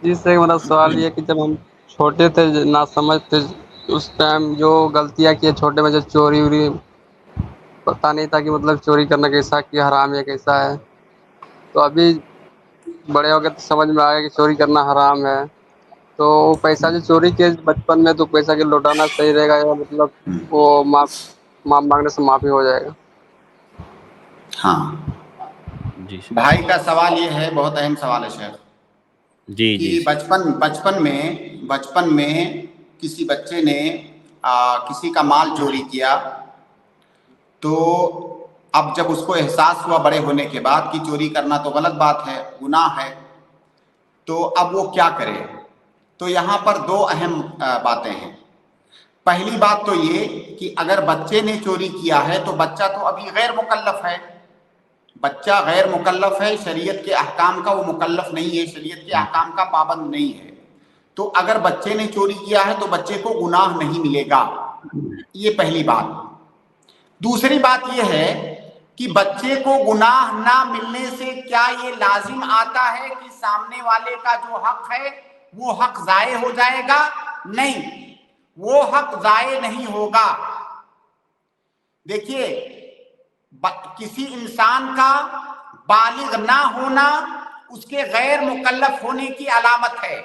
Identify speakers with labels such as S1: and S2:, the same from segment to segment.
S1: جس سے میرا سوال یہ ہے کہ جب ہم چھوٹے تھے نہ سمجھ تھے اس ٹائم جو غلطیاں کیے چھوٹے بچے چوری ووری پتا نہیں تھا کہ مطلب چوری کرنا کیسا کہ حرام ہے کیسا ہے. تو ابھی بڑے ہو کے تو سمجھ میں آیا کہ چوری کرنا حرام ہے. تو وہ پیسہ جو چوری کیے بچپن میں تو پیسہ کے لوٹانا صحیح رہے گا یا مطلب وہ معاف مانگنے سے معافی ہو جائے گا؟
S2: ہاں
S3: جی
S2: بھائی کا سوال یہ ہے، بہت اہم سوال ہے شیخ،
S3: جی
S2: کہ
S3: جی
S2: بچپن میں کسی بچے نے کسی کا مال چوری کیا، تو اب جب اس کو احساس ہوا بڑے ہونے کے بعد کہ چوری کرنا تو غلط بات ہے، گناہ ہے، تو اب وہ کیا کرے؟ تو یہاں پر دو اہم باتیں ہیں. پہلی بات تو یہ کہ اگر بچے نے چوری کیا ہے تو بچہ تو ابھی غیر مکلف ہے، بچہ غیر مکلف ہے، شریعت کے احکام کا وہ مکلف نہیں ہے، شریعت کے احکام کا پابند نہیں ہے. تو اگر بچے نے چوری کیا ہے تو بچے کو گناہ نہیں ملے گا، یہ پہلی بات. دوسری بات یہ ہے کہ بچے کو گناہ نہ ملنے سے کیا یہ لازم آتا ہے کہ سامنے والے کا جو حق ہے وہ حق ضائع ہو جائے گا؟ نہیں، وہ حق ضائع نہیں ہوگا. دیکھیے، کسی انسان کا بالغ نہ ہونا اس کے غیر مکلف ہونے کی علامت ہے.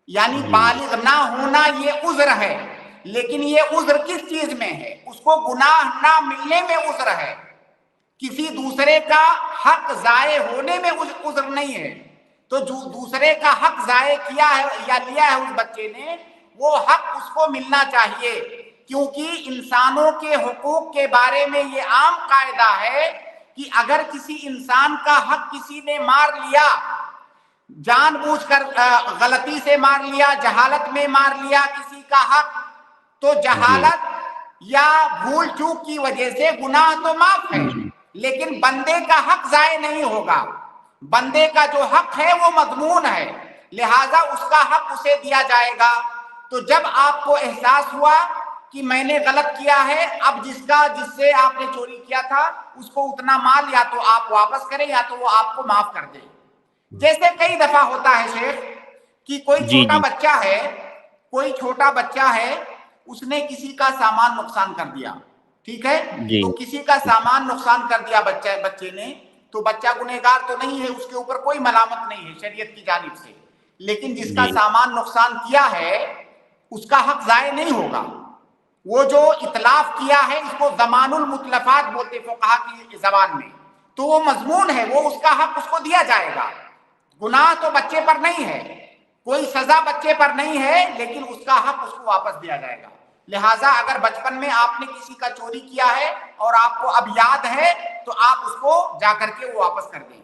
S2: یعنی
S3: جی
S2: بالغ نہ ہونا یہ عذر ہے، لیکن یہ عذر کس چیز میں ہے؟ اس کو گناہ نہ ملنے میں عذر ہے، کسی دوسرے کا حق ضائع ہونے میں عذر نہیں ہے. تو جو دوسرے کا حق ضائع کیا ہے یا لیا ہے اس بچے نے، وہ حق اس کو ملنا چاہیے، کیونکہ انسانوں کے حقوق کے بارے میں یہ عام قاعدہ ہے کہ اگر کسی انسان کا حق کسی نے مار لیا، جان بوجھ کر غلطی سے مار لیا، جہالت میں مار لیا کسی کا حق، تو
S3: جی
S2: جہالت یا بھول چوک کی وجہ سے گناہ تو معاف ہے، لیکن بندے کا حق ضائع نہیں ہوگا. بندے کا جو حق ہے وہ مضمون ہے، لہذا اس کا حق اسے دیا جائے گا. تو جب آپ کو احساس ہوا کہ میں نے غلط کیا ہے، اب جس سے آپ نے چوری کیا تھا اس کو اتنا مال یا تو آپ واپس کریں یا تو وہ آپ کو معاف کر دے. جیسے کئی دفعہ ہوتا ہے شیخ کہ کوئی
S3: جی
S2: چھوٹا بچہ ہے، اس نے کسی کا سامان نقصان کر دیا، ٹھیک ہے،
S3: جی
S2: تو کسی کا سامان نقصان کر دیا بچے نے، تو بچہ گنہگار تو نہیں ہے، اس کے اوپر کوئی ملامت نہیں ہے شریعت کی جانب سے، لیکن جس کا
S3: جی
S2: سامان نقصان کیا ہے اس کا حق ضائع نہیں ہوگا. وہ جو اتلاف کیا ہے اس کو ضمان المتلفات بولتے فقہا کی زبان میں، تو وہ مضمون ہے، وہ اس کا حق اس کو دیا جائے گا. گناہ تو بچے پر نہیں ہے، کوئی سزا بچے پر نہیں ہے، لیکن اس کا حق اس کو واپس دیا جائے گا. لہٰذا اگر بچپن میں آپ نے کسی کا چوری کیا ہے اور آپ کو اب یاد ہے تو آپ اس کو جا کر کے وہ واپس کر دیں.